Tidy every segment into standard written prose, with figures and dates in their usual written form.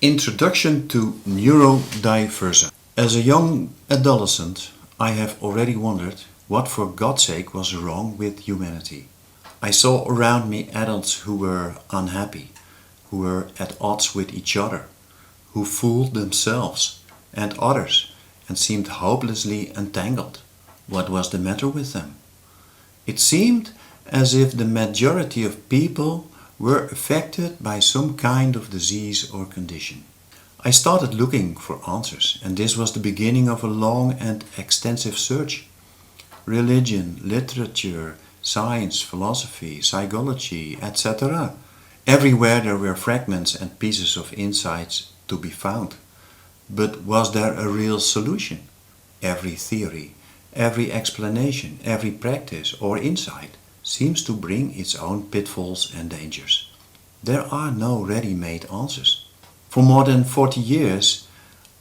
Introduction to Neurodiversa. As a young adolescent, I have already wondered what for God's sake was wrong with humanity. I saw around me adults who were unhappy, who were at odds with each other, who fooled themselves and others and seemed hopelessly entangled. What was the matter with them? It seemed as if the majority of people were affected by some kind of disease or condition. I started looking for answers, and this was the beginning of a long and extensive search. Religion, literature, science, philosophy, psychology, etc. Everywhere there were fragments and pieces of insights to be found. But was there a real solution? Every theory, every explanation, every practice or insight seems to bring its own pitfalls and dangers. There are no ready-made answers. For more than 40 years,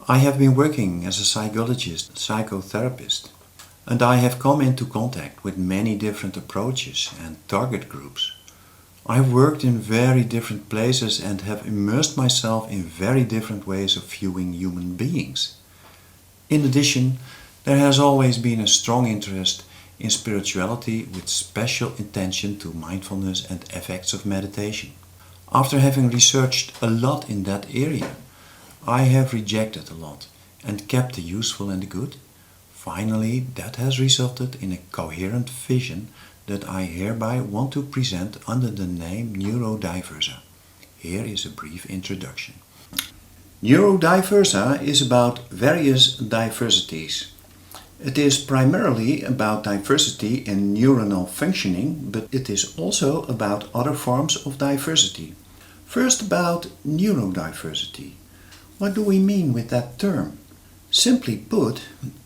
I have been working as a psychologist, psychotherapist, and I have come into contact with many different approaches and target groups. I have worked in very different places and have immersed myself in very different ways of viewing human beings. In addition, there has always been a strong interest in spirituality with special attention to mindfulness and effects of meditation. After having researched a lot in that area, I have rejected a lot and kept the useful and the good. Finally, that has resulted in a coherent vision that I hereby want to present under the name Neurodiversa. Here is a brief introduction. Neurodiversa is about various diversities. It is primarily about diversity in neuronal functioning, but it is also about other forms of diversity. First, about neurodiversity. What do we mean with that term? Simply put,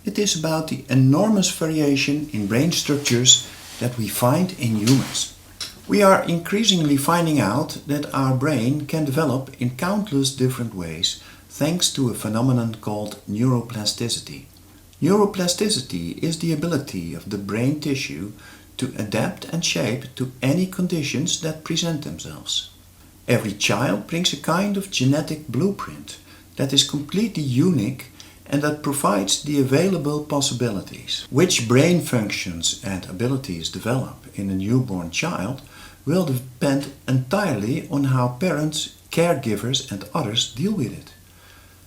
it is about the enormous variation in brain structures that we find in humans. We are increasingly finding out that our brain can develop in countless different ways thanks to a phenomenon called neuroplasticity. Neuroplasticity is the ability of the brain tissue to adapt and shape to any conditions that present themselves. Every child brings a kind of genetic blueprint that is completely unique and that provides the available possibilities. Which brain functions and abilities develop in a newborn child will depend entirely on how parents, caregivers and others deal with it.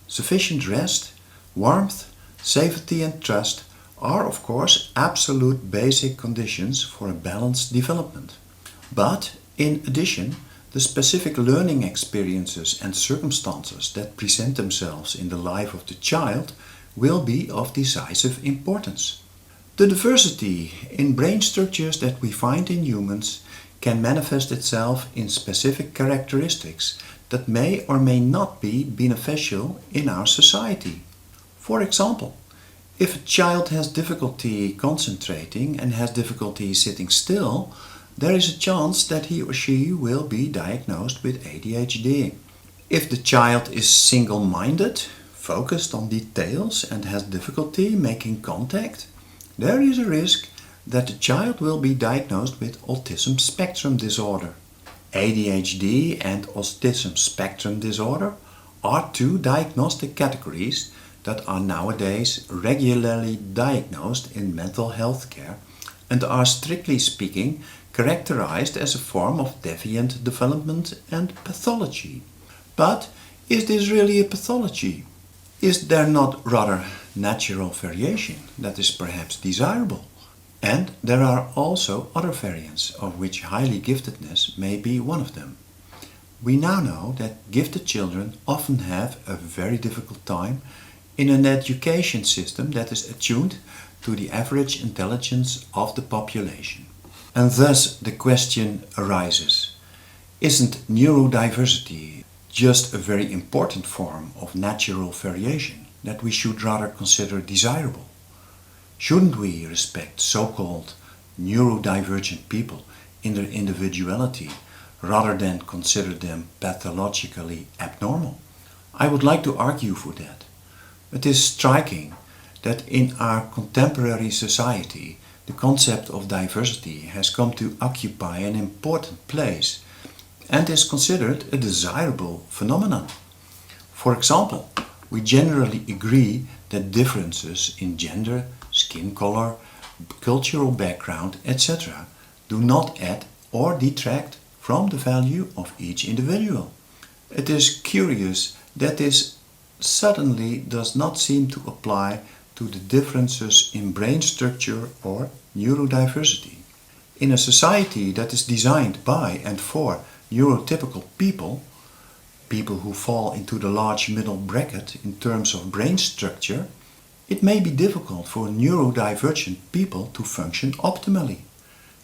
Sufficient rest, warmth, safety and trust are of course absolute basic conditions for a balanced development. But in addition, the specific learning experiences and circumstances that present themselves in the life of the child will be of decisive importance. The diversity in brain structures that we find in humans can manifest itself in specific characteristics that may or may not be beneficial in our society. For example, if a child has difficulty concentrating and has difficulty sitting still, there is a chance that he or she will be diagnosed with ADHD. If the child is single-minded, focused on details and has difficulty making contact, there is a risk that the child will be diagnosed with autism spectrum disorder. ADHD and autism spectrum disorder are two diagnostic categories that are nowadays regularly diagnosed in mental health care and are strictly speaking characterized as a form of deviant development and pathology. But is this really a pathology? Is there not rather natural variation that is perhaps desirable? And there are also other variants, of which highly giftedness may be one of them. We now know that gifted children often have a very difficult time in an education system that is attuned to the average intelligence of the population. And thus the question arises, isn't neurodiversity just a very important form of natural variation that we should rather consider desirable? Shouldn't we respect so-called neurodivergent people in their individuality rather than consider them pathologically abnormal? I would like to argue for that. It is striking that in our contemporary society the concept of diversity has come to occupy an important place and is considered a desirable phenomenon. For example, we generally agree that differences in gender, skin color, cultural background, etc. do not add or detract from the value of each individual. It is curious that this suddenly does not seem to apply to the differences in brain structure or neurodiversity. In a society that is designed by and for neurotypical people, people who fall into the large middle bracket in terms of brain structure, it may be difficult for neurodivergent people to function optimally.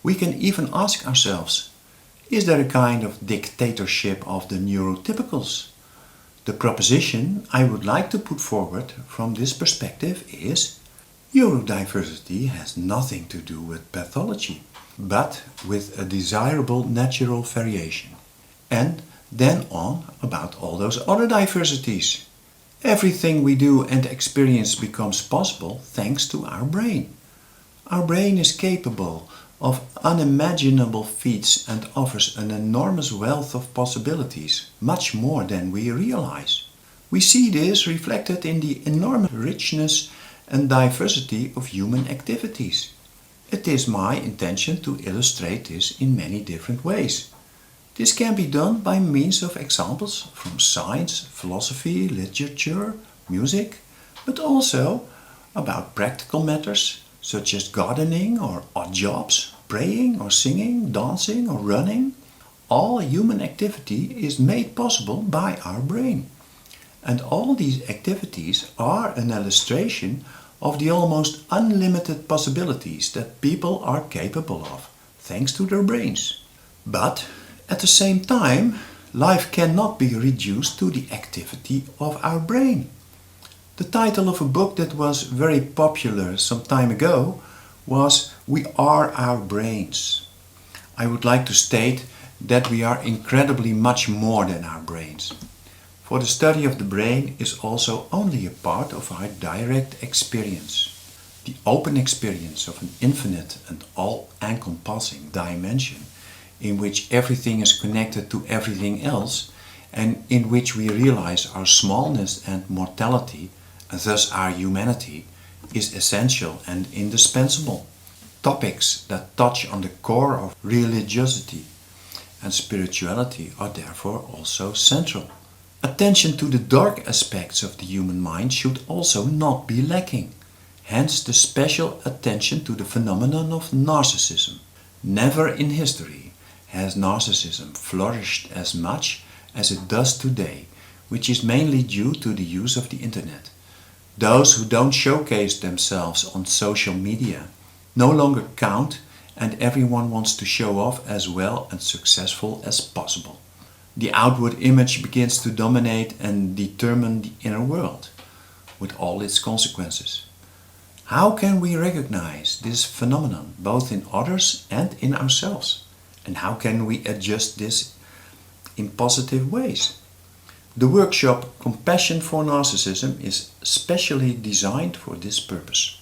We can even ask ourselves, is there a kind of dictatorship of the neurotypicals? The proposition I would like to put forward from this perspective is neurodiversity has nothing to do with pathology, but with a desirable natural variation. And then on about all those other diversities. Everything we do and experience becomes possible thanks to our brain. Our brain is capable of unimaginable feats and offers an enormous wealth of possibilities, much more than we realize. We see this reflected in the enormous richness and diversity of human activities. It is my intention to illustrate this in many different ways. This can be done by means of examples from science, philosophy, literature, music, but also about practical matters such as gardening or odd jobs, praying or singing, dancing or running. All human activity is made possible by our brain. And all these activities are an illustration of the almost unlimited possibilities that people are capable of, thanks to their brains. But at the same time, life cannot be reduced to the activity of our brain. The title of a book that was very popular some time ago was We Are Our Brains. I would like to state that we are incredibly much more than our brains. For the study of the brain is also only a part of our direct experience. The open experience of an infinite and all-encompassing dimension in which everything is connected to everything else and in which we realize our smallness and mortality and thus our humanity is essential and indispensable. Topics that touch on the core of religiosity and spirituality are therefore also central. Attention to the dark aspects of the human mind should also not be lacking. Hence the special attention to the phenomenon of narcissism. Never in history has narcissism flourished as much as it does today, which is mainly due to the use of the internet. Those who don't showcase themselves on social media no longer count, and everyone wants to show off as well and successful as possible. The outward image begins to dominate and determine the inner world, with all its consequences. How can we recognize this phenomenon both in others and in ourselves? And how can we adjust this in positive ways? The workshop Compassion for Narcissism is specially designed for this purpose.